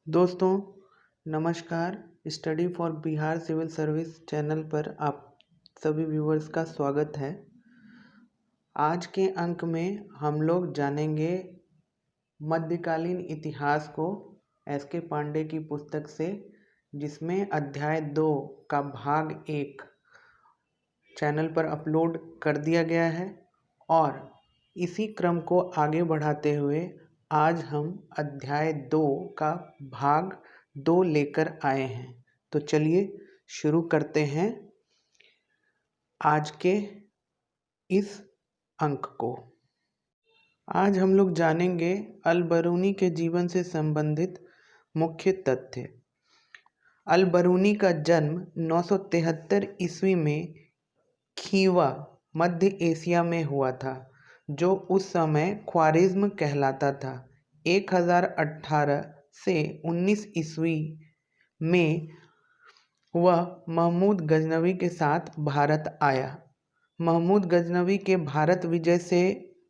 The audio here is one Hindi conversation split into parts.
दोस्तों नमस्कार। Study for Bihar civil service channel पर आप सभी व्यूवर्स का स्वागत है। आज के अंक में हम लोग जानेंगे मध्यकालीन इतिहास को एस के पांडे की पुस्तक से, जिसमें अध्याय 2 का भाग 1 चैनल पर अपलोड कर दिया गया है। और इसी क्रम को आगे बढ़ाते हुए आज हम अध्याय 2 का भाग 2 लेकर आए हैं। तो चलिए शुरू करते हैं आज के इस अंक को। आज हम लोग जानेंगे अल बरूनी के जीवन से संबंधित मुख्य तथ्य। अल बरूनी का जन्म 973 ईस्वी में खीवा मध्य एशिया में हुआ था, जो उस समय ख्वारिज्म कहलाता था। 1018 से 19 ईस्वी में वह महमूद गजनवी के साथ भारत आया। महमूद गजनवी के भारत विजय से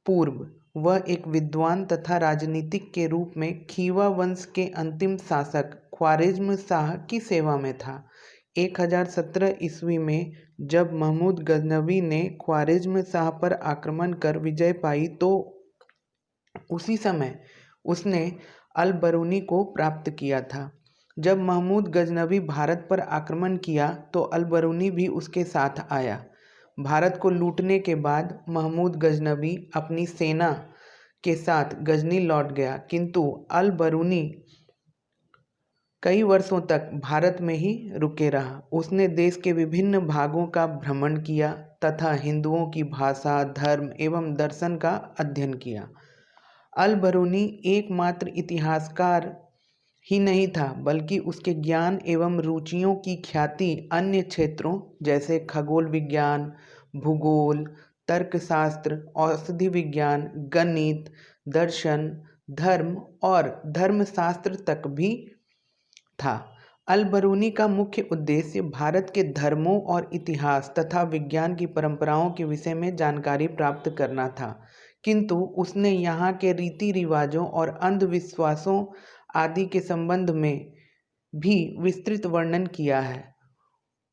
पूर्व वह एक विद्वान तथा राजनीतिक के रूप में खीवा वंश के अंतिम शासक ख्वारिज्म शाह की सेवा में था। 1017 ईस्वी में जब महमूद गजनवी ने ख्वारिज्म शाह पर आक्रमण कर विजय पाई तो उसी समय उसने अल बरूनी को प्राप्त किया था। जब महमूद गजनवी भारत पर आक्रमण किया तो अल बरूनी भी उसके साथ आया। भारत को लूटने के बाद महमूद गजनवी अपनी सेना के साथ गजनी लौट गया, किंतु अल बरूनी कई वर्षों तक भारत में ही रुके रहा। उसने देश के विभिन्न भागों का भ्रमण किया तथा हिंदुओं की भाषा, धर्म एवं दर्शन का अध्ययन किया। अल बरूनी एकमात्र इतिहासकार ही नहीं था, बल्कि उसके ज्ञान एवं रुचियों की ख्याति अन्य क्षेत्रों जैसे खगोल विज्ञान, भूगोल, तर्कशास्त्र, औषधि विज्ञान, गणित, दर्शन, धर्म और धर्मशास्त्र तक भी था। अल बरूनी का मुख्य उद्देश्य भारत के धर्मों और इतिहास तथा विज्ञान की परंपराओं के विषय में जानकारी प्राप्त करना था, किंतु उसने यहाँ के रीति रिवाजों और अंधविश्वासों आदि के संबंध में भी विस्तृत वर्णन किया है।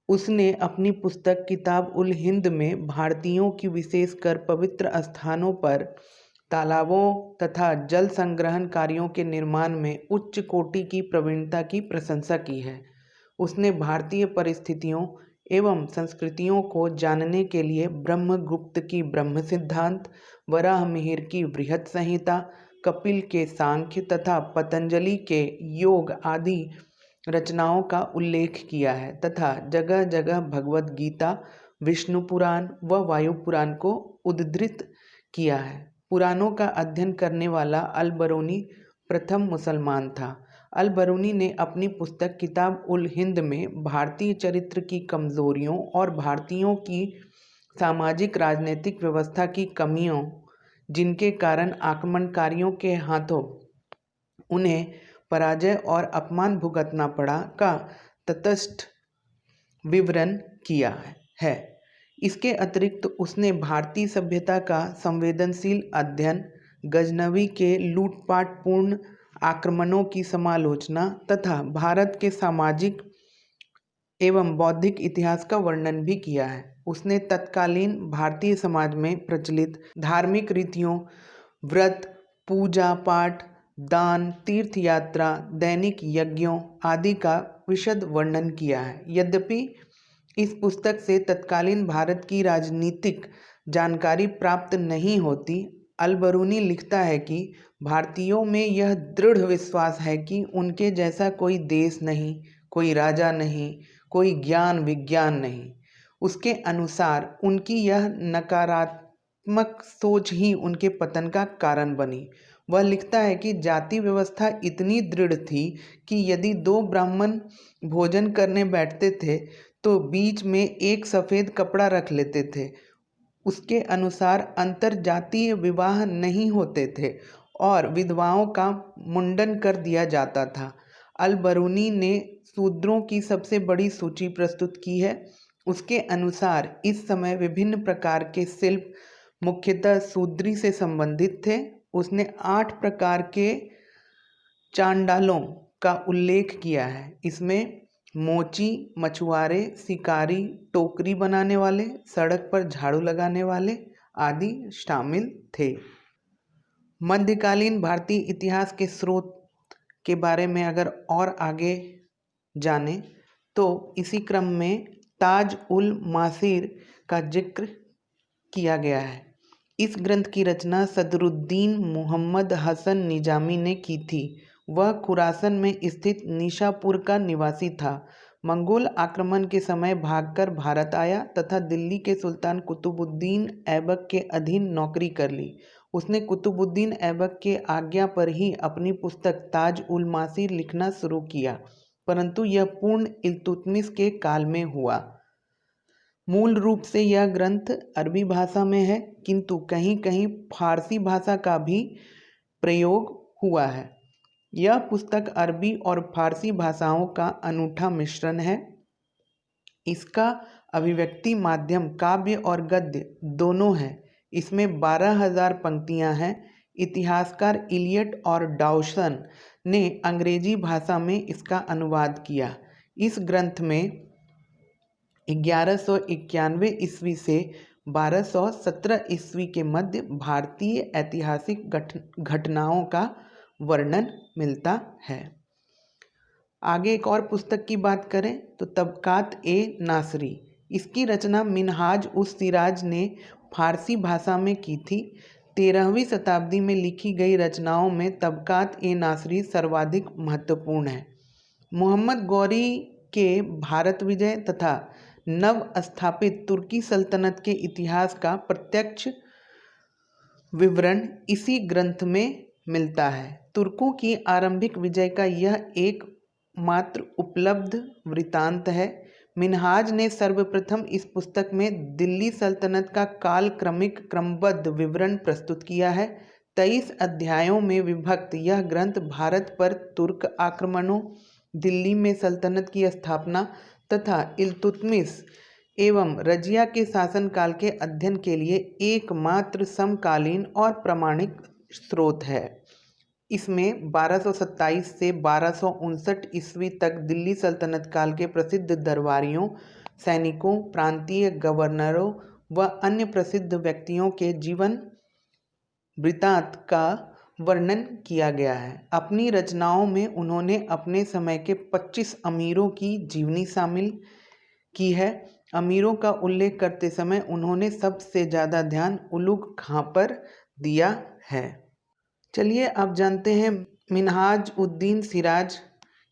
उसने अपनी पुस्तक किताब उल हिंद में भारतीयों की विशेषकर पवित्र स्थानों पर तालाबों तथा जल संग्रहण कार्यों के निर्माण में उच्च कोटि की प्रवीणता की प्रशंसा की है। उसने भारतीय परिस्थितियों एवं संस्कृतियों को जानने के लिए ब्रह्मगुप्त की ब्रह्म सिद्धांत, वराहमिहिर की बृहत संहिता, कपिल के सांख्य तथा पतंजलि के योग आदि रचनाओं का उल्लेख किया है तथा जगह जगह भगवद गीता, विष्णु पुराण व वायु पुराण को उद्धृत किया है। पुराणों का अध्ययन करने वाला अल बरूनी प्रथम मुसलमान था। अल बरूनी ने अपनी पुस्तक किताब उल हिंद में भारतीय चरित्र की कमजोरियों और भारतीयों की सामाजिक राजनीतिक व्यवस्था की कमियों, जिनके कारण आक्रमणकारियों के हाथों उन्हें पराजय और अपमान भुगतना पड़ा, का तटस्थ विवरण किया है। इसके अतिरिक्त उसने भारतीय सभ्यता का संवेदनशील अध्ययन, गजनवी के लूटपाटपूर्ण आक्रमणों की समालोचना तथा भारत के सामाजिक एवं बौद्धिक इतिहास का वर्णन भी किया है। उसने तत्कालीन भारतीय समाज में प्रचलित धार्मिक रीतियों, व्रत, पूजा पाठ, दान, तीर्थ यात्रा, दैनिक यज्ञों आदि का विशद वर्णन किया है। यद्यपि इस पुस्तक से तत्कालीन भारत की राजनीतिक जानकारी प्राप्त नहीं होती, अल बरूनी लिखता है कि भारतीयों में यह दृढ़ विश्वास है कि उनके जैसा कोई देश नहीं, कोई राजा नहीं, कोई ज्ञान विज्ञान नहीं। उसके अनुसार उनकी यह नकारात्मक सोच ही उनके पतन का कारण बनी। वह लिखता है कि जाति व्यवस्था इतनी दृढ़ थी कि यदि दो ब्राह्मण भोजन करने बैठते थे तो बीच में एक सफ़ेद कपड़ा रख लेते थे। उसके अनुसार अंतर जातीय विवाह नहीं होते थे और विधवाओं का मुंडन कर दिया जाता था। अल बरूनी ने शूद्रों की सबसे बड़ी सूची प्रस्तुत की है। उसके अनुसार इस समय विभिन्न प्रकार के शिल्प मुख्यतः शूद्री से संबंधित थे। उसने 8 प्रकार के चांडालों का उल्लेख किया है। इसमें मोची, मछुआरे, शिकारी, टोकरी बनाने वाले, सड़क पर झाड़ू लगाने वाले आदि शामिल थे। मध्यकालीन भारतीय इतिहास के स्रोत के बारे में अगर और आगे जाने तो इसी क्रम में ताज उल मासीर का जिक्र किया गया है। इस ग्रंथ की रचना सदरुद्दीन मुहम्मद हसन निजामी ने की थी। वह खुरासन में स्थित निशापुर का निवासी था। मंगोल आक्रमण के समय भागकर भारत आया तथा दिल्ली के सुल्तान कुतुबुद्दीन ऐबक के अधीन नौकरी कर ली। उसने कुतुबुद्दीन ऐबक के आज्ञा पर ही अपनी पुस्तक ताज उल मासीर लिखना शुरू किया, परंतु यह पूर्ण इल्तुतमिश के काल में हुआ। मूल रूप से यह ग्रंथ अरबी भाषा में है, किंतु कहीं कहीं फारसी भाषा का भी प्रयोग हुआ है। यह पुस्तक अरबी और फारसी भाषाओं का अनूठा मिश्रण है। इसका अभिव्यक्ति माध्यम काव्य और गद्य दोनों है। इसमें 12,000 पंक्तियां हैं। इतिहासकार इलियट और डाउसन ने अंग्रेजी भाषा में इसका अनुवाद किया। इस ग्रंथ में 1191 ईस्वी से 1217 ईस्वी के मध्य भारतीय ऐतिहासिक घटनाओं का वर्णन मिलता है। आगे एक और पुस्तक की बात करें तो तबकात ए नासरी। इसकी रचना मिनहाज उस सिराज ने फारसी भाषा में की थी। 13वीं शताब्दी में लिखी गई रचनाओं में तबकात ए नासरी सर्वाधिक महत्वपूर्ण है। मोहम्मद गौरी के भारत विजय तथा नव स्थापित तुर्की सल्तनत के इतिहास का प्रत्यक्ष विवरण इसी ग्रंथ में मिलता है। तुर्कों की आरंभिक विजय का यह एकमात्र उपलब्ध वृतांत है। मिनहाज ने सर्वप्रथम इस पुस्तक में दिल्ली सल्तनत का कालक्रमिक क्रमबद्ध विवरण प्रस्तुत किया है। 23 अध्यायों में विभक्त यह ग्रंथ भारत पर तुर्क आक्रमणों, दिल्ली में सल्तनत की स्थापना तथा इल्तुतमिश एवं रजिया के शासनकाल के अध्ययन के लिए एकमात्र समकालीन और प्रामाणिक स्रोत है। इसमें 1227 से 1259 ईस्वी तक दिल्ली सल्तनत काल के प्रसिद्ध दरबारियों, सैनिकों, प्रांतीय गवर्नरों व अन्य प्रसिद्ध व्यक्तियों के जीवन वृत्तांत का वर्णन किया गया है। अपनी रचनाओं में उन्होंने अपने समय के 25 अमीरों की जीवनी शामिल की है। अमीरों का उल्लेख करते समय उन्होंने सबसे ज़्यादा ध्यान उलुग खां पर दिया है। चलिए अब जानते हैं मिनहाज उद्दीन सिराज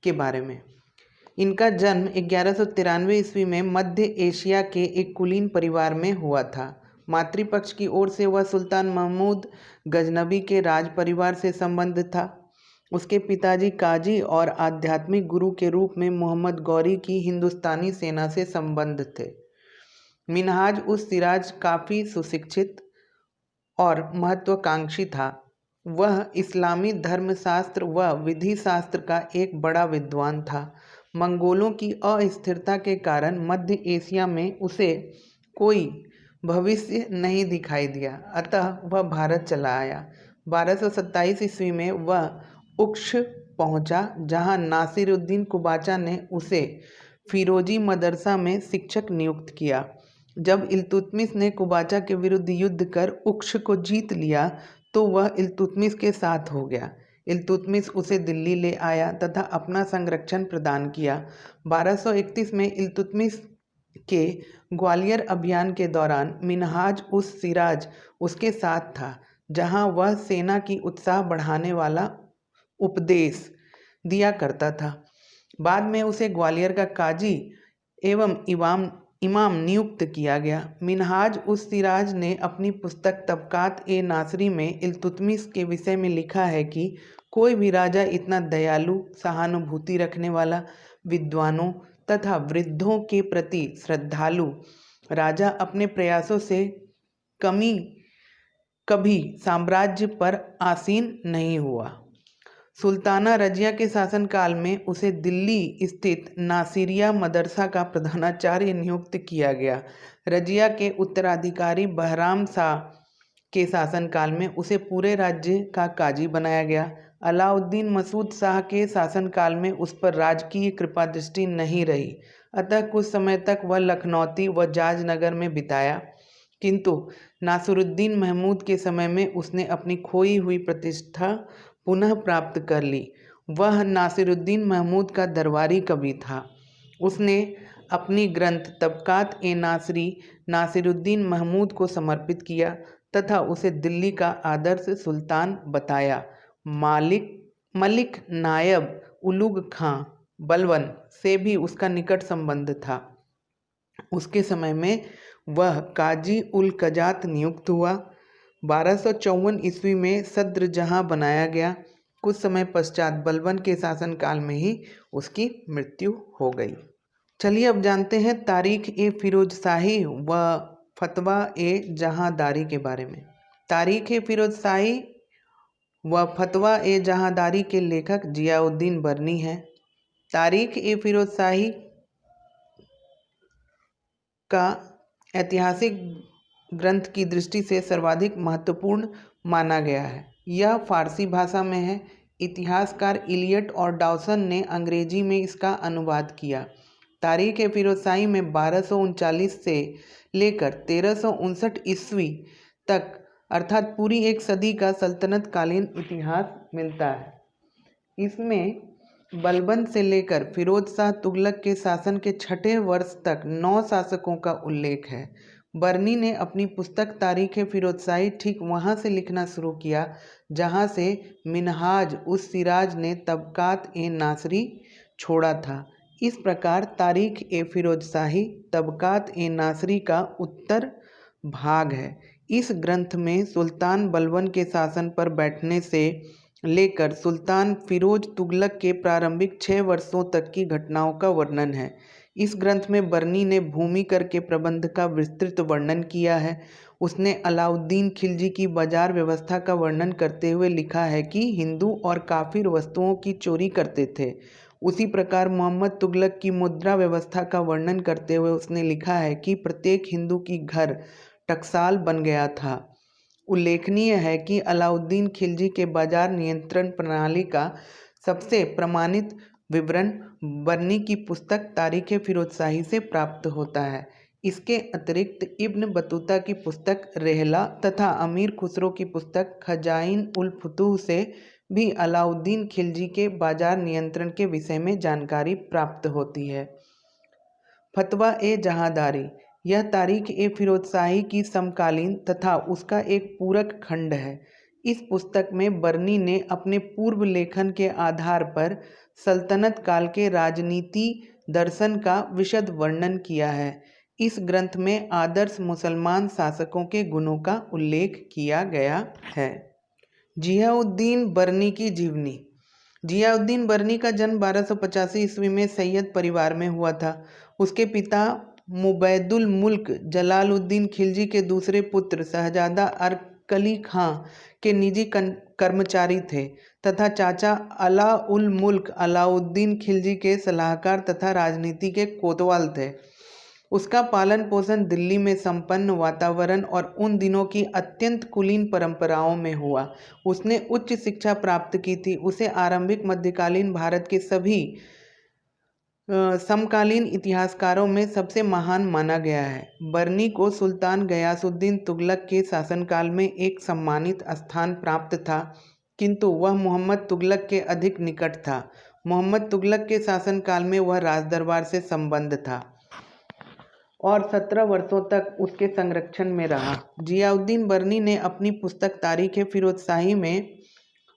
के बारे में। इनका जन्म 1193 ईस्वी में मध्य एशिया के एक कुलीन परिवार में हुआ था। मातृपक्ष की ओर से वह सुल्तान महमूद गजनबी के राज परिवार से संबंध था। उसके पिताजी काजी और आध्यात्मिक गुरु के रूप में मोहम्मद गौरी की हिंदुस्तानी सेना से संबंध थे। मिनहाज उस सिराज काफ़ी सुशिक्षित और महत्वाकांक्षी था। वह इस्लामी धर्मशास्त्र व विधि शास्त्र का एक बड़ा विद्वान था। मंगोलों की अस्थिरता के कारण मध्य एशिया में उसे कोई भविष्य नहीं दिखाई दिया, अतः वह भारत चला आया। 1227 ईस्वी में वह उक्ष पहुंचा, जहां नासिरुद्दीन कुबाचा ने उसे फिरोजी मदरसा में शिक्षक नियुक्त किया। जब इल्तुतमिश ने कुबाचा के विरुद्ध युद्ध कर उक्ष को जीत लिया तो वह इल्तुतमिश के साथ हो गया। इल्तुतमिश उसे दिल्ली ले आया तथा अपना संरक्षण प्रदान किया। 1231 में इल्तुतमिश के ग्वालियर अभियान के दौरान मिनहाज उस सिराज उसके साथ था, जहां वह सेना की उत्साह बढ़ाने वाला उपदेश दिया करता था। बाद में उसे ग्वालियर का काजी एवं इमाम नियुक्त किया गया। मिनहाज उस सिराज ने अपनी पुस्तक तबकात ए नासरी में इल्तुतमिश के विषय में लिखा है कि कोई भी राजा इतना दयालु, सहानुभूति रखने वाला, विद्वानों तथा वृद्धों के प्रति श्रद्धालु राजा अपने प्रयासों से कभी साम्राज्य पर आसीन नहीं हुआ। सुल्ताना रजिया के शासनकाल में उसे दिल्ली स्थित नासिरिया मदरसा का प्रधानाचार्य नियुक्त किया गया। रजिया के उत्तराधिकारी बहराम शाह के शासनकाल में उसे पूरे राज्य का काजी बनाया गया। अलाउद्दीन मसूद शाह के शासनकाल में उस पर राजकीय कृपा दृष्टि नहीं रही, अतः कुछ समय तक वह लखनौती व जाजनगर में बिताया, किंतु नासिरुद्दीन महमूद के समय में उसने अपनी खोई हुई प्रतिष्ठा पुनः प्राप्त कर ली। वह नासिरुद्दीन महमूद का दरबारी कवि था। उसने अपनी ग्रंथ तबकात ए नासरी नासिरुद्दीन महमूद को समर्पित किया तथा उसे दिल्ली का आदर्श सुल्तान बताया। मलिक नायब उलुग खां बलबन से भी उसका निकट संबंध था। उसके समय में वह काजी उल कजात नियुक्त हुआ। 1254 ईस्वी में सद्र जहां बनाया गया। कुछ समय पश्चात बलबन के शासनकाल में ही उसकी मृत्यु हो गई। चलिए अब जानते हैं तारीख ए फिरोज शाही व फतवा ए जहांदारी के बारे में। तारीख ए फिरोज शाही व फतवा ए जहांदारी के लेखक जियाउद्दीन बरनी हैं। तारीख ए फिरोज शाही का ऐतिहासिक ग्रंथ की दृष्टि से सर्वाधिक महत्वपूर्ण माना गया है। यह फारसी भाषा में है। इतिहासकार इलियट और डॉसन ने अंग्रेजी में इसका अनुवाद किया। तारीख ए फिरोज शाही में 1239 से लेकर 1359 ईस्वी तक अर्थात पूरी एक सदी का सल्तनत कालीन इतिहास मिलता है। इसमें बलबन से लेकर फिरोज शाह तुगलक के शासन के 6ठे वर्ष तक 9 शासकों का उल्लेख है। बरनी ने अपनी पुस्तक तारीख ए फिरोज शाही ठीक वहाँ से लिखना शुरू किया जहाँ से मिनहाज उस सिराज ने तबकात ए नासरी छोड़ा था। इस प्रकार तारीख ए फिरोज शाही तबकात ए नासरी का उत्तर भाग है। इस ग्रंथ में सुल्तान बलबन के शासन पर बैठने से लेकर सुल्तान फिरोज तुगलक के प्रारंभिक 6 वर्षों तक की घटनाओं का वर्णन है। इस ग्रंथ में बरनी ने भूमि कर के प्रबंध का विस्तृत वर्णन किया है। उसने अलाउद्दीन खिलजी की बाजार व्यवस्था का वर्णन करते हुए लिखा है कि हिंदू और काफिर वस्तुओं की चोरी करते थे। उसी प्रकार मोहम्मद तुगलक की मुद्रा व्यवस्था का वर्णन करते हुए उसने लिखा है कि प्रत्येक हिंदू की घर टकसाल बन गया था। उल्लेखनीय है कि अलाउद्दीन खिलजी के बाजार नियंत्रण प्रणाली का सबसे प्रमाणित विवरण बरनी की पुस्तक तारीख ए फिरोज शाही से प्राप्त होता है। इसके अतिरिक्त इब्न बतूता की पुस्तक रेहला तथा अमीर खुसरो की पुस्तक खजाइन उल फुतूह से भी अलाउद्दीन खिलजी के बाजार नियंत्रण के विषय में जानकारी प्राप्त होती है। फतवा ए जहांदारी यह तारीख ए फिरोज शाही की समकालीन तथा उसका एक पूरक खंड है। इस पुस्तक में बरनी ने अपने पूर्व लेखन के आधार पर सल्तनत काल के राजनीति दर्शन का विशद वर्णन किया है। इस ग्रंथ में आदर्श मुसलमान शासकों के गुणों का उल्लेख किया गया है। जियाउद्दीन बरनी की जीवनी। जियाउद्दीन बरनी का जन्म 1285 ईस्वी में सैयद परिवार में हुआ था। उसके पिता मुबैदुल मुल्क जलालुद्दीन खिलजी के दूसरे पुत्र शहजादा अरकली खां के निजी कर्मचारी थे तथा चाचा अला उल मुल्क अलाउद्दीन खिलजी के सलाहकार तथा राजनीति के कोतवाल थे। उसका पालन पोषण दिल्ली में संपन्न वातावरण और उन दिनों की अत्यंत कुलीन परंपराओं में हुआ। उसने उच्च शिक्षा प्राप्त की थी। उसे आरंभिक मध्यकालीन भारत के सभी समकालीन इतिहासकारों में सबसे महान माना गया है। बरनी को सुल्तान गयासुद्दीन तुगलक के शासनकाल में एक सम्मानित स्थान प्राप्त था, किंतु वह मोहम्मद तुगलक के अधिक निकट था। मोहम्मद तुगलक के शासनकाल में वह राजदरबार से संबद्ध था और 17 वर्षों तक उसके संरक्षण में रहा। जियाउद्दीन बरनी ने अपनी पुस्तक तारीख ए फिरोज शाही में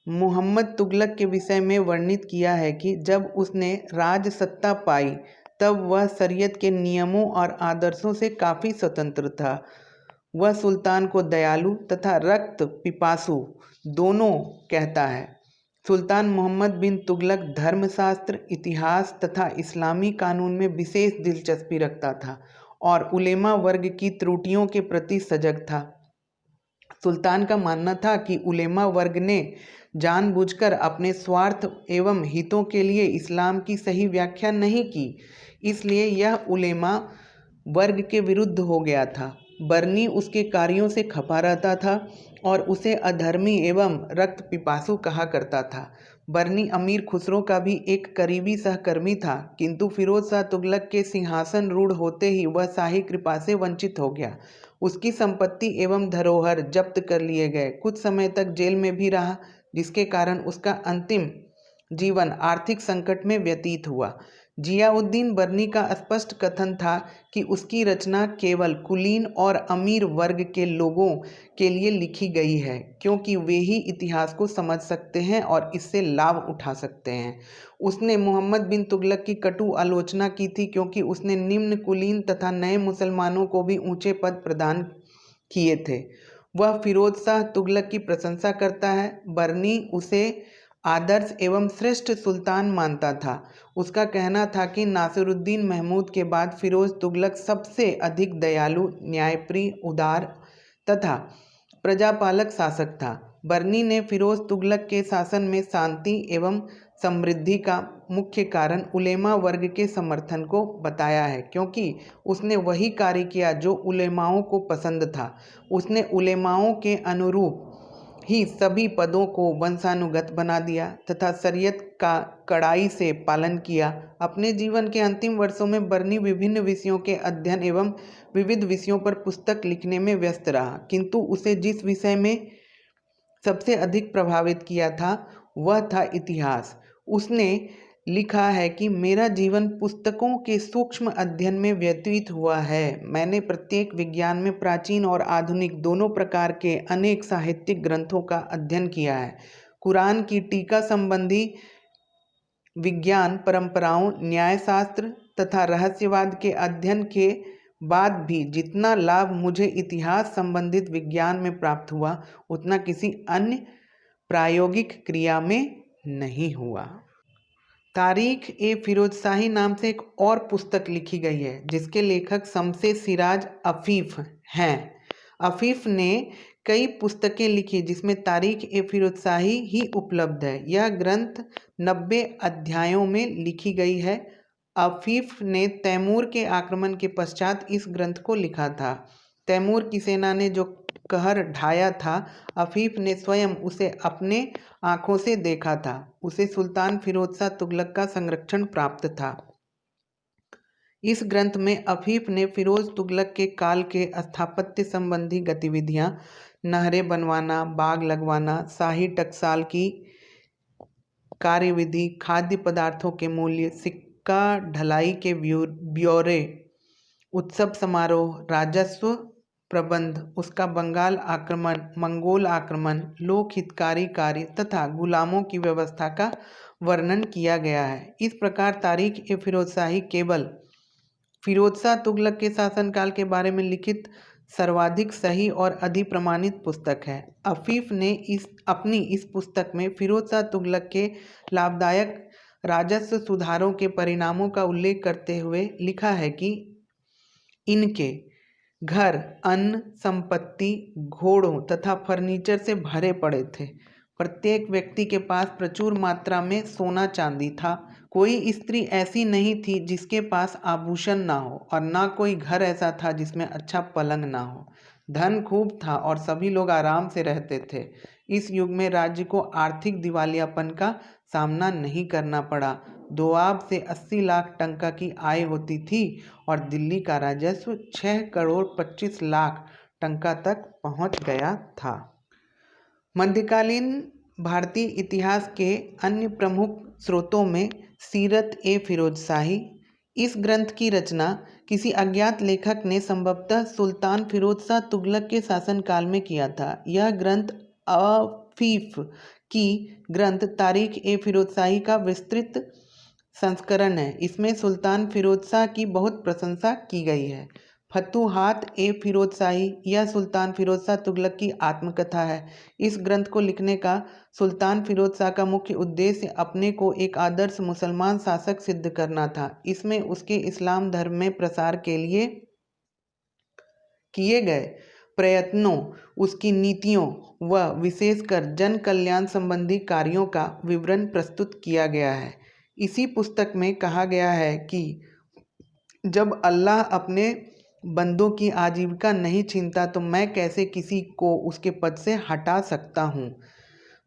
मोहम्मद तुगलक के विषय में वर्णित किया है कि जब उसने राज सत्ता पाई तब वह शरीयत के नियमों और आदर्शों से काफ़ी स्वतंत्र था। वह सुल्तान को दयालु तथा रक्त पिपासु दोनों कहता है। सुल्तान मोहम्मद बिन तुगलक धर्मशास्त्र, इतिहास तथा इस्लामी कानून में विशेष दिलचस्पी रखता था और उलेमा वर्ग की त्रुटियों के प्रति सजग था। सुल्तान का मानना था कि उलेमा वर्ग ने जानबूझकर अपने स्वार्थ एवं हितों के लिए इस्लाम की सही व्याख्या नहीं की, इसलिए यह उलेमा वर्ग के विरुद्ध हो गया था। बरनी उसके कार्यों से खफा रहता था और उसे अधर्मी एवं रक्त पिपासु कहा करता था। बर्नी अमीर खुसरो का भी एक करीबी सहकर्मी था, किंतु फिरोज शाह तुगलक के सिंहासन रूढ़ होते ही वह शाही कृपा से वंचित हो गया। उसकी संपत्ति एवं धरोहर जब्त कर लिए गए। कुछ समय तक जेल में भी रहा, जिसके कारण उसका अंतिम जीवन आर्थिक संकट में व्यतीत हुआ। जियाउद्दीन बर्नी का स्पष्ट कथन था कि उसकी रचना केवल कुलीन और अमीर वर्ग के लोगों के लिए लिखी गई है, क्योंकि वे ही इतिहास को समझ सकते हैं और इससे लाभ उठा सकते हैं। उसने मोहम्मद बिन तुगलक की कटु आलोचना की थी, क्योंकि उसने निम्न कुलीन तथा नए मुसलमानों को भी ऊंचे पद प्रदान किए थे। वह फिरोज शाह तुगलक की प्रशंसा करता है। बर्नी उसे आदर्श एवं श्रेष्ठ सुल्तान मानता था। उसका कहना था कि नासिरुद्दीन महमूद के बाद फिरोज तुगलक सबसे अधिक दयालु, न्यायप्रिय, उदार तथा प्रजापालक शासक था। बर्नी ने फिरोज तुगलक के शासन में शांति एवं समृद्धि का मुख्य कारण उलेमा वर्ग के समर्थन को बताया है, क्योंकि उसने वही कार्य किया जो उलेमाओं को पसंद था। उसने उलेमाओं के अनुरूप ही सभी पदों को वंशानुगत बना दिया तथा शरीयत का कड़ाई से पालन किया। अपने जीवन के अंतिम वर्षों में बर्नी विभिन्न विषयों के अध्ययन एवं विविध विषयों पर पुस्तक लिखने में व्यस्त रहा, किंतु उसे जिस विषय में सबसे अधिक प्रभावित किया था वह था इतिहास। उसने लिखा है कि मेरा जीवन पुस्तकों के सूक्ष्म अध्ययन में व्यतीत हुआ है। मैंने प्रत्येक विज्ञान में प्राचीन और आधुनिक दोनों प्रकार के अनेक साहित्यिक ग्रंथों का अध्ययन किया है। कुरान की टीका संबंधी विज्ञान परंपराओं, न्यायशास्त्र तथा रहस्यवाद के अध्ययन के बाद भी जितना लाभ मुझे इतिहास संबंधित विज्ञान में प्राप्त हुआ, उतना किसी अन्य प्रायोगिक क्रिया में नहीं हुआ। तारीख ए फिरोजशाही नाम से एक और पुस्तक लिखी गई है, जिसके लेखक शमसे सिराज अफीफ हैं। अफीफ ने कई पुस्तकें लिखी, जिसमें तारीख ए फिरोजशाही ही उपलब्ध है। यह ग्रंथ 90 अध्यायों में लिखी गई है। अफीफ ने तैमूर के आक्रमण के पश्चात इस ग्रंथ को लिखा था। तैमूर की सेना ने जो कहर ढाया था, अफीफ ने स्वयं उसे अपने आंखों से देखा था। उसे सुल्तान फिरोज शाह तुगलक का संरक्षण प्राप्त था। इस ग्रंथ में अफीफ ने फिरोज तुगलक के काल के स्थापत्य संबंधी गतिविधियां, नहरें बनवाना, बाग लगवाना, शाही टकसाल की कार्यविधि, खाद्य पदार्थों के मूल्य, सिक्का ढलाई के ब्यौरे, उत्सव समारोह, राजस्व प्रबंध, उसका बंगाल आक्रमण, मंगोल आक्रमण, लोक हितकारी कार्य तथा गुलामों की व्यवस्था का वर्णन किया गया है। इस प्रकार तारीख ए फिरोजशाही केवल फिरोज शाह तुगलक के शासनकाल के बारे में लिखित सर्वाधिक सही और अधिप्रमाणित पुस्तक है। अफीफ ने अपनी इस पुस्तक में फिरोज शाह तुगलक के लाभदायक राजस्व सुधारों के परिणामों का उल्लेख करते हुए लिखा है कि इनके घर अन्न, संपत्ति, घोड़ों तथा फर्नीचर से भरे पड़े थे। प्रत्येक व्यक्ति के पास प्रचुर मात्रा में सोना चांदी था। कोई स्त्री ऐसी नहीं थी जिसके पास आभूषण ना हो, और ना कोई घर ऐसा था जिसमें अच्छा पलंग ना हो। धन खूब था और सभी लोग आराम से रहते थे। इस युग में राज्य को आर्थिक दिवालियापन का सामना नहीं करना पड़ा। दोआब से 80 लाख टंका की आय होती थी और दिल्ली का राजस्व 6 करोड़ 25 लाख टंका तक पहुंच गया था। मध्यकालीन भारतीय इतिहास के अन्य प्रमुख स्रोतों में सीरत ए फिरोजशाही, इस ग्रंथ की रचना किसी अज्ञात लेखक ने संभवतः सुल्तान फिरोज शाह तुगलक के शासनकाल में किया था। यह ग्रंथ अफीफ की ग्रंथ तारीख ए फिरोजशाही का विस्तृत संस्करण है। इसमें सुल्तान फिरोज शाह की बहुत प्रशंसा की गई है। फतूहात ए फिरोजशाही, यह सुल्तान फिरोज शाह तुगलक की आत्मकथा है। इस ग्रंथ को लिखने का सुल्तान फिरोज शाह का मुख्य उद्देश्य अपने को एक आदर्श मुसलमान शासक सिद्ध करना था। इसमें उसके इस्लाम धर्म में प्रसार के लिए किए गए प्रयत्नों, उसकी नीतियों व विशेषकर जन कल्याण संबंधी कार्यों का विवरण प्रस्तुत किया गया है। इसी पुस्तक में कहा गया है कि जब अल्लाह अपने बंदों की आजीविका नहीं छीनता तो मैं कैसे किसी को उसके पद से हटा सकता हूँ।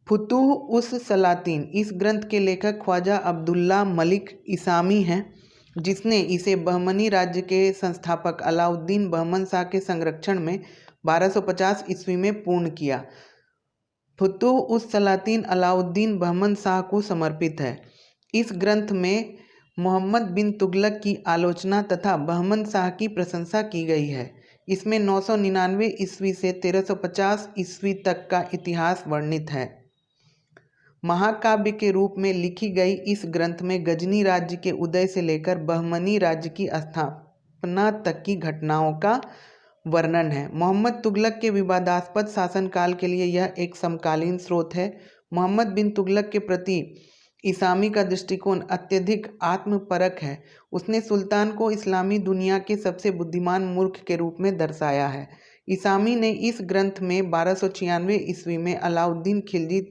फुतूह उस सलातीन इस ग्रंथ के लेखक ख्वाजा अब्दुल्ला मलिक इसामी हैं, जिसने इसे बहमनी राज्य के संस्थापक अलाउद्दीन बहमन शाह के संरक्षण में 1250 ईस्वी में पूर्ण किया। फुतूह उस सलातीन अलाउद्दीन बहमन शाह को समर्पित है। इस ग्रंथ में मोहम्मद बिन तुगलक की आलोचना तथा बहमन शाह की प्रशंसा की गई है। इसमें 999 ईस्वी से 1350 ईस्वी तक का इतिहास वर्णित है। महाकाव्य के रूप में लिखी गई इस ग्रंथ में गजनी राज्य के उदय से लेकर बहमनी राज्य की स्थापना तक की घटनाओं का वर्णन है। मोहम्मद तुगलक के विवादास्पद शासनकाल के लिए यह एक समकालीन स्रोत है। मोहम्मद बिन तुगलक के प्रति इसामी का दृष्टिकोण अत्यधिक आत्मपरक है। उसने सुल्तान को इस्लामी दुनिया के सबसे बुद्धिमान मूर्ख के रूप में दर्शाया है। इसामी ने इस ग्रंथ में 1296 ईस्वी में अलाउद्दीन खिलजी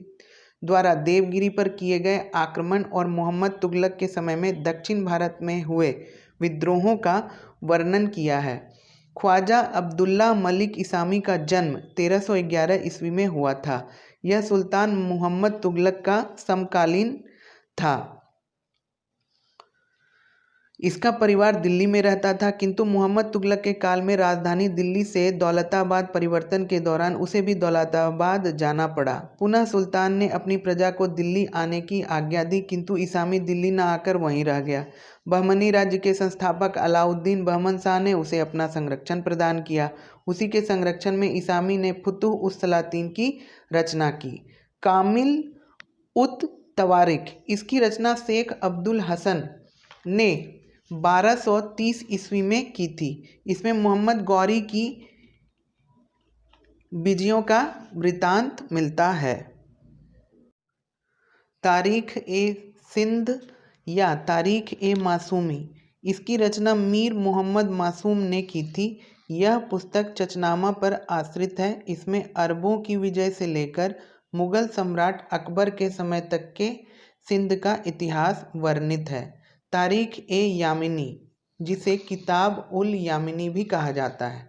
द्वारा देवगिरी पर किए गए आक्रमण और मोहम्मद तुगलक के समय में दक्षिण भारत में हुए विद्रोहों का वर्णन किया है। ख्वाजा अब्दुल्ला मलिक इसामी का जन्म 1311 ईस्वी में हुआ था। यह सुल्तान मोहम्मद तुगलक का समकालीन था। इसका परिवार दिल्ली में रहता था, किंतु मोहम्मद तुगलक के काल में राजधानी दिल्ली से दौलताबाद परिवर्तन के दौरान उसे भी दौलताबाद जाना पड़ा। पुनः सुल्तान ने अपनी प्रजा को दिल्ली आने की आज्ञा दी, किंतु इसामी दिल्ली न आकर वहीं रह गया। बहमनी राज्य के संस्थापक अलाउद्दीन बहमन शाह ने उसे अपना संरक्षण प्रदान किया। उसी के संरक्षण में इसामी ने फुतूह उस सलातीन की रचना की। कामिल उत तवारिख इसकी रचना शेख अब्दुल हसन ने 1230 ईस्वी में की थी। इसमें मोहम्मद गौरी की विजयों का वृतांत मिलता है। तारीख ए सिंध या तारीख ए मासूमी इसकी रचना मीर मोहम्मद मासूम ने की थी। यह पुस्तक चचनामा पर आश्रित है। इसमें अरबों की विजय से लेकर मुगल सम्राट अकबर के समय तक के सिंध का इतिहास वर्णित है। तारीख ए यामिनी जिसे किताब उल यामिनी भी कहा जाता है,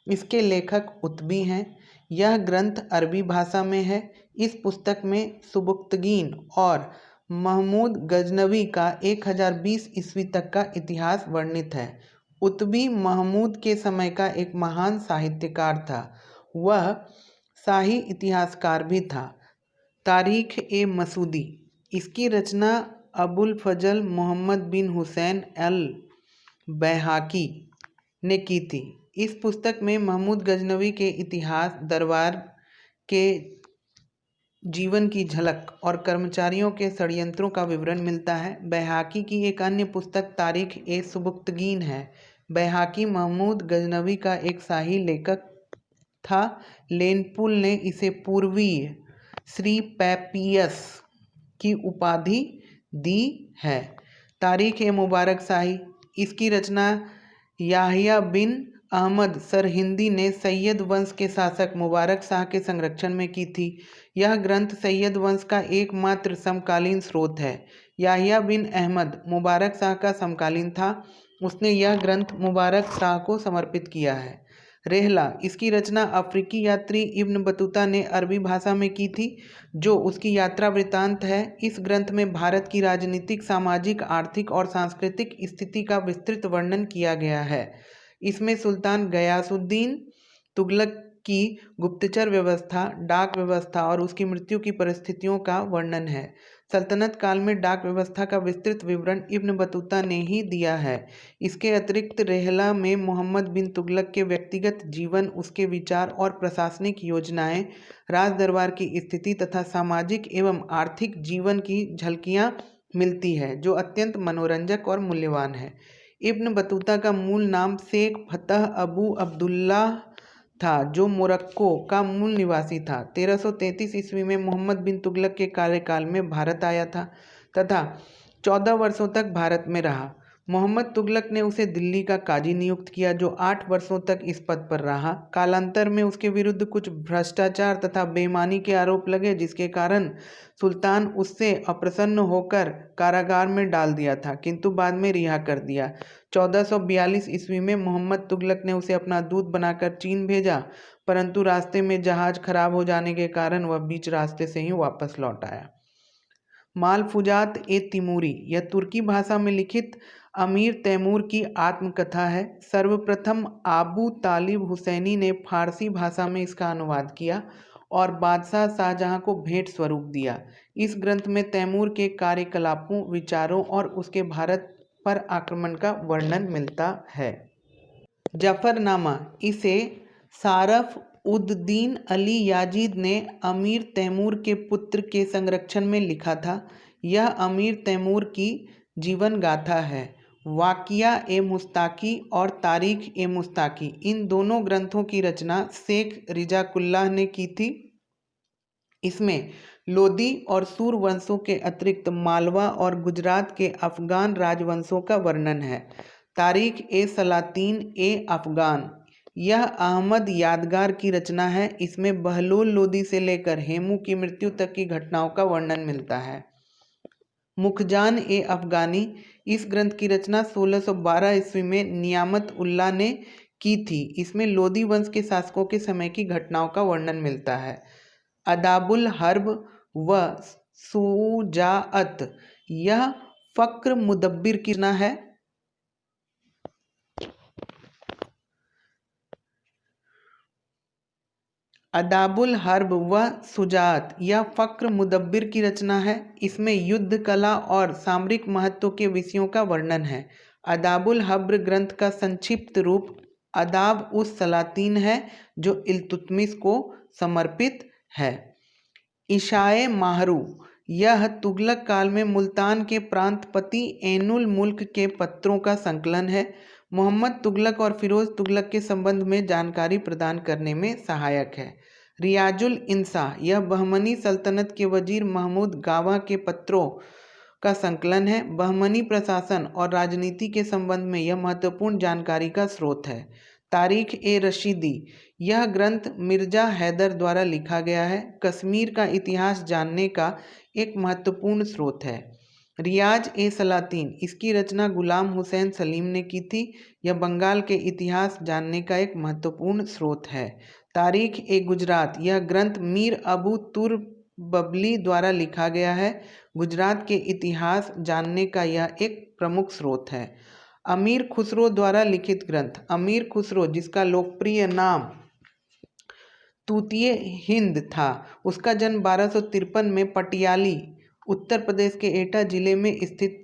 इसके लेखक उतबी हैं। यह ग्रंथ अरबी भाषा में है। इस पुस्तक में सुबुक्तगीन और महमूद गजनवी का 1020 ईस्वी तक का इतिहास वर्णित है। उतबी महमूद के समय का एक महान साहित्यकार था। वह शाही इतिहासकार भी था। तारीख ए मसूदी इसकी रचना अबुल फजल मोहम्मद बिन हुसैन अल बैहाकी ने की थी। इस पुस्तक में महमूद गजनवी के इतिहास, दरबार के जीवन की झलक और कर्मचारियों के षड्यंत्रों का विवरण मिलता है। बैहाकी की एक अन्य पुस्तक तारीख ए सुबुक्तगीन है। बैहाकी महमूद गजनवी का एक शाही लेखक था। लेनपुल ने इसे पूर्वीय श्री पैपियस की उपाधि दी है। तारीख ए मुबारक शाही इसकी रचना याहिया बिन अहमद सरहिंदी ने सैयद वंश के शासक मुबारक शाह के संरक्षण में की थी। यह ग्रंथ सैयद वंश का एकमात्र समकालीन स्रोत है। याहिया बिन अहमद मुबारक शाह का समकालीन था। उसने यह ग्रंथ मुबारक शाह को समर्पित किया है। रेहला इसकी रचना अफ्रीकी यात्री इब्न बतूता ने अरबी भाषा में की थी, जो उसकी यात्रा वृत्तांत है। इस ग्रंथ में भारत की राजनीतिक, सामाजिक, आर्थिक और सांस्कृतिक स्थिति का विस्तृत वर्णन किया गया है। इसमें सुल्तान गयासुद्दीन तुगलक की गुप्तचर व्यवस्था, डाक व्यवस्था और उसकी मृत्यु की परिस्थितियों का वर्णन है। सल्तनत काल में डाक व्यवस्था का विस्तृत विवरण इब्न बतूता ने ही दिया है। इसके अतिरिक्त रेहला में मोहम्मद बिन तुगलक के व्यक्तिगत जीवन, उसके विचार और प्रशासनिक योजनाएं, राज दरबार की स्थिति तथा सामाजिक एवं आर्थिक जीवन की झलकियां मिलती है, जो अत्यंत मनोरंजक और मूल्यवान है। इब्न बतूता का मूल नाम शेख फतह अबू अब्दुल्लाह था, जो मोरक्को का मूल निवासी था। 1333 ईस्वी में मोहम्मद बिन तुगलक के कार्यकाल में भारत आया था तथा 14 वर्षों तक भारत में रहा। मोहम्मद तुगलक ने उसे दिल्ली का काजी नियुक्त किया, जो 8 वर्षों तक इस पद पर रहा। कालांतर में उसके विरुद्ध कुछ भ्रष्टाचार तथा बेईमानी के आरोप लगे, जिसके कारण सुल्तान उससे अप्रसन्न होकर कारागार में डाल दिया था, किंतु बाद में रिहा कर दिया। 1442 ईस्वी में मोहम्मद तुगलक ने उसे अपना दूत बनाकर चीन भेजा, परंतु रास्ते में जहाज खराब हो जाने के कारण वह बीच रास्ते से ही वापस लौट आया। मालफुजात ए तिमूरी, यह तुर्की भाषा में लिखित अमीर तैमूर की आत्मकथा है। सर्वप्रथम आबू तालिब हुसैनी ने फारसी भाषा में इसका अनुवाद किया और बादशाह शाहजहां को भेंट स्वरूप दिया। इस ग्रंथ में तैमूर के कार्यकलापों, विचारों और उसके भारत पर आक्रमण का वर्णन मिलता है। जफरनामा, इसे सारफ उद-दीन अली याजिद ने अमीर तैमूर के पुत्र के संरक्षण में लिखा था। यह अमीर तैमूर की जीवन गाथा है। वाकिया ए मुस्ताकी और तारीख ए मुस्ताकी, इन दोनों ग्रंथों की रचना शेख रिजाकुल्लाह ने की थी। इसमें लोदी और सूर वंशों के अतिरिक्त मालवा और गुजरात के अफगान राजवंशों का वर्णन है। तारीख ए सलातीन ए अफगान, यह अहमद यादगार की रचना है। इसमें बहलोल लोदी से लेकर हेमू की मृत्यु तक की घटनाओं का वर्णन मिलता है। मुखजान ए अफगानी, इस ग्रंथ की रचना 1612 ईस्वी में नियामत उल्लाह ने की थी। इसमें लोदी वंश के शासकों के समय की घटनाओं का वर्णन मिलता है। अदाबुल हर्ब व सुजाअत, यह फक्र मुदब्बिर की रचना है। अदाबुल हर्ब व सुजात, यह फक्र मुदब्बिर की रचना है। इसमें युद्ध कला और सामरिक महत्व के विषयों का वर्णन है। अदाबुल हर्ब ग्रंथ का संक्षिप्त रूप अदाब उस सलातीन है, जो इल्तुतमिश को समर्पित है। इशाए माहरू, यह तुगलक काल में मुल्तान के प्रांतपति ऐनुल मुल्क के पत्रों का संकलन है। मोहम्मद तुगलक और फिरोज तुगलक के संबंध में जानकारी प्रदान करने में सहायक है। रियाजुल इंसा, यह बहमनी सल्तनत के वजीर महमूद गावा के पत्रों का संकलन है। बहमनी प्रशासन और राजनीति के संबंध में यह महत्वपूर्ण जानकारी का स्रोत है। तारीख ए रशीदी, यह ग्रंथ मिर्जा हैदर द्वारा लिखा गया है। कश्मीर का इतिहास जानने का एक महत्वपूर्ण स्रोत है। रियाज ए सलातीन, इसकी रचना गुलाम हुसैन सलीम ने की थी। यह बंगाल के इतिहास जानने का एक महत्वपूर्ण स्रोत है। तारीख ए गुजरात, यह ग्रंथ मीर अबू तुर बबली द्वारा लिखा गया है। गुजरात के इतिहास जानने का यह एक प्रमुख स्रोत है। अमीर खुसरो द्वारा लिखित ग्रंथ, अमीर खुसरो जिसका लोकप्रिय नाम तूतिए हिंद था, उसका जन्म 1253 में पटियाली, उत्तर प्रदेश के एटा जिले में स्थित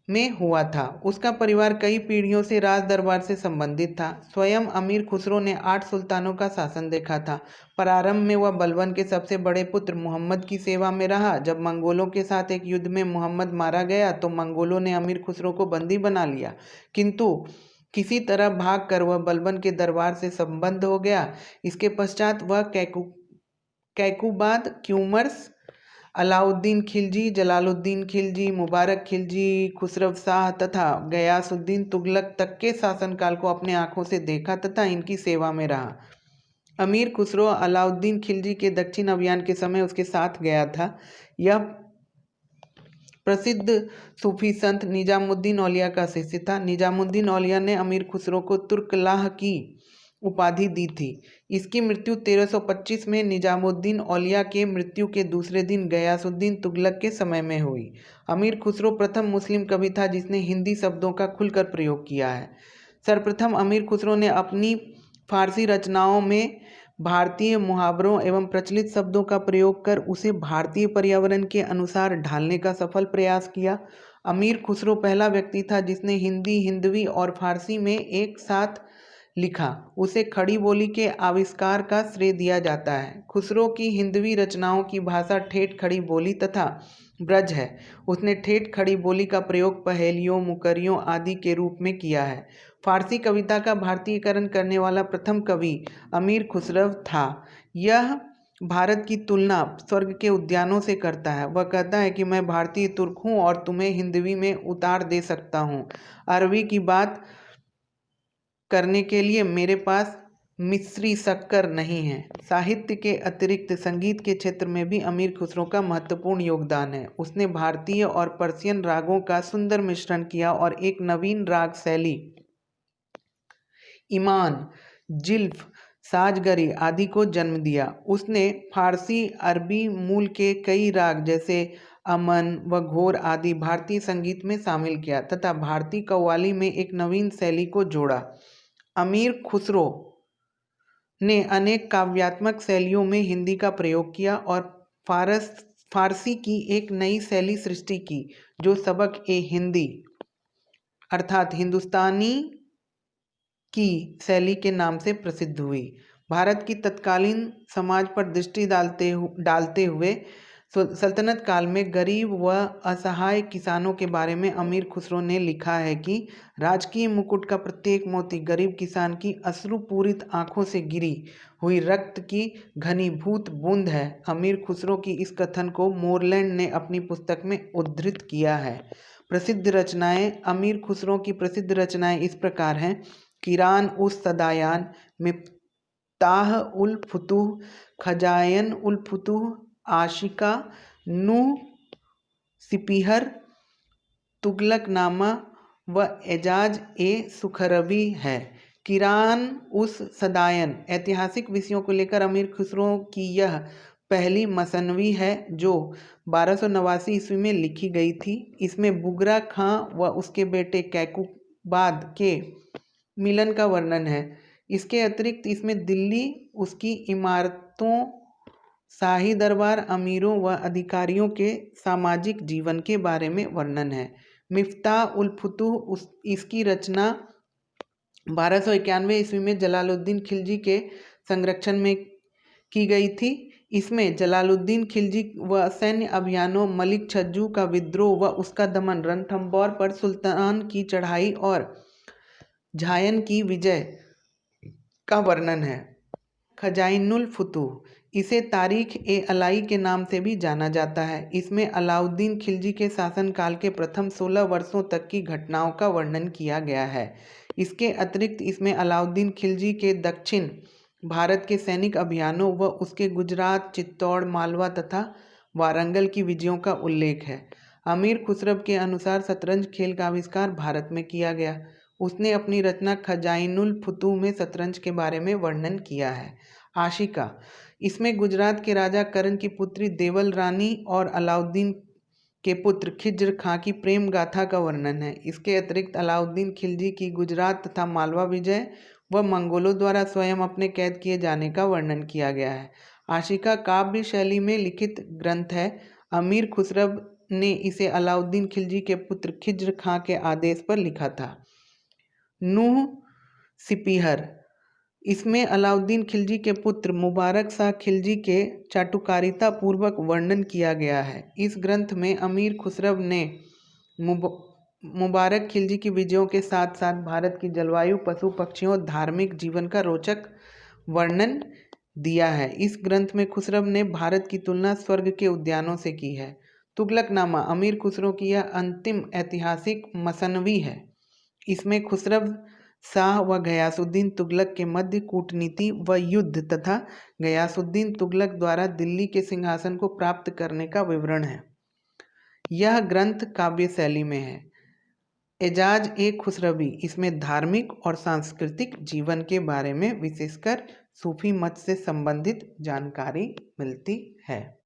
में हुआ था। उसका परिवार कई पीढ़ियों से राज दरबार से संबंधित था। स्वयं अमीर खुसरो ने 8 सुल्तानों का शासन देखा था। प्रारंभ में वह बलबन के सबसे बड़े पुत्र मुहम्मद की सेवा में रहा। जब मंगोलों के साथ एक युद्ध में मुहम्मद मारा गया तो मंगोलों ने अमीर खुसरो को बंदी बना लिया, किंतु किसी तरह भागकर वह बलबन के दरबार से संबद्ध हो गया। इसके पश्चात वह कैकुबाद, क्यूमर्स, अलाउद्दीन खिलजी, जलालुद्दीन खिलजी, मुबारक खिलजी, खुसरव शाह तथा गयासुद्दीन तुगलक तक के शासनकाल को अपने आंखों से देखा तथा इनकी सेवा में रहा। अमीर खुसरो अलाउद्दीन खिलजी के दक्षिण अभियान के समय उसके साथ गया था। यह प्रसिद्ध सूफी संत निजामुद्दीन औलिया का शिष्य था। निजामुद्दीन औलिया ने अमीर खुसरो को तुर्कलाह की उपाधि दी थी। इसकी मृत्यु 1325 में निजामुद्दीन औलिया के मृत्यु के दूसरे दिन गयासुद्दीन तुगलक के समय में हुई। अमीर खुसरो प्रथम मुस्लिम कवि था जिसने हिंदी शब्दों का खुलकर प्रयोग किया है। सर्वप्रथम अमीर खुसरो ने अपनी फारसी रचनाओं में भारतीय मुहावरों एवं प्रचलित शब्दों का प्रयोग कर उसे भारतीय पर्यावरण के अनुसार ढालने का सफल प्रयास किया। अमीर खुसरो पहला व्यक्ति था जिसने हिंदी, हिंदवी और फारसी में एक साथ लिखा। उसे खड़ी बोली के आविष्कार का श्रेय दिया जाता है। खुसरो की हिंदवी रचनाओं की भाषा ठेठ खड़ी बोली तथा ब्रज है। उसने ठेठ खड़ी बोली का प्रयोग पहेलियों, मुकरियों आदि के रूप में किया है। फारसी कविता का भारतीयकरण करने वाला प्रथम कवि अमीर खुसरो था। यह भारत की तुलना स्वर्ग के उद्यानों से करता है। वह कहता है कि मैं भारतीय तुर्क हूँ और तुम्हें हिंदवी में उतार दे सकता हूँ। अरबी की बात करने के लिए मेरे पास मिस्री शक्कर नहीं है। साहित्य के अतिरिक्त संगीत के क्षेत्र में भी अमीर खुसरो का महत्वपूर्ण योगदान है। उसने भारतीय और पर्शियन रागों का सुंदर मिश्रण किया और एक नवीन राग शैली ईमान, जिल्फ, साजगरी आदि को जन्म दिया। उसने फारसी अरबी मूल के कई राग जैसे अमन व घोर आदि भारतीय संगीत में शामिल किया तथा भारतीय कव्वाली में एक नवीन शैली को जोड़ा। अमीर खुसरो ने अनेक काव्यात्मक शैलियों में हिंदी का प्रयोग किया और फारसी की एक नई शैली सृष्टि की जो सबक ए हिंदी अर्थात हिंदुस्तानी की शैली के नाम से प्रसिद्ध हुई। भारत की तत्कालीन समाज पर दृष्टि डालते हुए सल्तनत काल में गरीब व असहाय किसानों के बारे में अमीर खुसरो ने लिखा है कि राजकीय मुकुट का प्रत्येक मोती गरीब किसान की अश्रुपूरित आंखों से गिरी हुई रक्त की घनीभूत बूंद है। अमीर खुसरो की इस कथन को मोरलैंड ने अपनी पुस्तक में उद्धृत किया है। प्रसिद्ध रचनाएं अमीर खुसरो की प्रसिद्ध रचनाएं इस प्रकार हैं। किरान उस सदायान, मिफ्ताह उल फुतूह, खजायन उल फुतूह, आशिका, नूह सिपीहर, तुगलकनामा व एजाज ए सुखरबी है। किरान उस सदायन ऐतिहासिक विषयों को लेकर अमीर खुसरो की यह पहली मसनवी है जो 1289 ईस्वी में लिखी गई थी। इसमें बुगरा खां व उसके बेटे कैकुबाद के मिलन का वर्णन है। इसके अतिरिक्त इसमें दिल्ली, उसकी इमारतों, शाही दरबार, अमीरों व अधिकारियों के सामाजिक जीवन के बारे में वर्णन है। मिफ्ताह उल फुतूह इसकी रचना 1291 ईस्वी में जलालुद्दीन खिलजी के संरक्षण में की गई थी। इसमें जलालुद्दीन खिलजी व सैन्य अभियानों, मलिक छज्जू का विद्रोह व उसका दमन, रणथंभौर पर सुल्तान की चढ़ाई और झायन की विजय का वर्णन है। खजाइनुल फुतूह इसे तारीख ए अलाई के नाम से भी जाना जाता है। इसमें अलाउद्दीन खिलजी के शासनकाल के प्रथम 16 वर्षों तक की घटनाओं का वर्णन किया गया है। इसके अतिरिक्त इसमें अलाउद्दीन खिलजी के दक्षिण भारत के सैनिक अभियानों व उसके गुजरात, चित्तौड़, मालवा तथा वारंगल की विजयों का उल्लेख है। अमीर खुसरो के अनुसार शतरंज खेल का आविष्कार भारत में किया गया। उसने अपनी रचना खजाइनुल फुतूह में शतरंज के बारे में वर्णन किया है। आशिका इसमें गुजरात के राजा करण की पुत्री देवल रानी और अलाउद्दीन के पुत्र खिज्र खां की प्रेम गाथा का वर्णन है। इसके अतिरिक्त अलाउद्दीन खिलजी की गुजरात तथा मालवा विजय व मंगोलों द्वारा स्वयं अपने कैद किए जाने का वर्णन किया गया है। आशिका काव्य शैली में लिखित ग्रंथ है। अमीर खुसरो ने इसे अलाउद्दीन खिलजी के पुत्र खिज्र खां के आदेश पर लिखा था। नूह सिपीहर इसमें अलाउद्दीन खिलजी के पुत्र मुबारक शाह खिलजी के चाटुकारिता पूर्वक वर्णन किया गया है। इस ग्रंथ में अमीर खुसरो ने मुबारक खिलजी की विजयों के साथ साथ भारत की जलवायु, पशु पक्षियों और धार्मिक जीवन का रोचक वर्णन दिया है। इस ग्रंथ में खुसरो ने भारत की तुलना स्वर्ग के उद्यानों से की है। तुगलकनामा अमीर खुसरो की यह अंतिम ऐतिहासिक मसनवी है। इसमें खुसरो शाह व गयासुद्दीन तुगलक के मध्य कूटनीति व युद्ध तथा गयासुद्दीन तुगलक द्वारा दिल्ली के सिंहासन को प्राप्त करने का विवरण है। यह ग्रंथ काव्य शैली में है। एजाज ए खुसरवी इसमें धार्मिक और सांस्कृतिक जीवन के बारे में विशेषकर सूफी मत से संबंधित जानकारी मिलती है।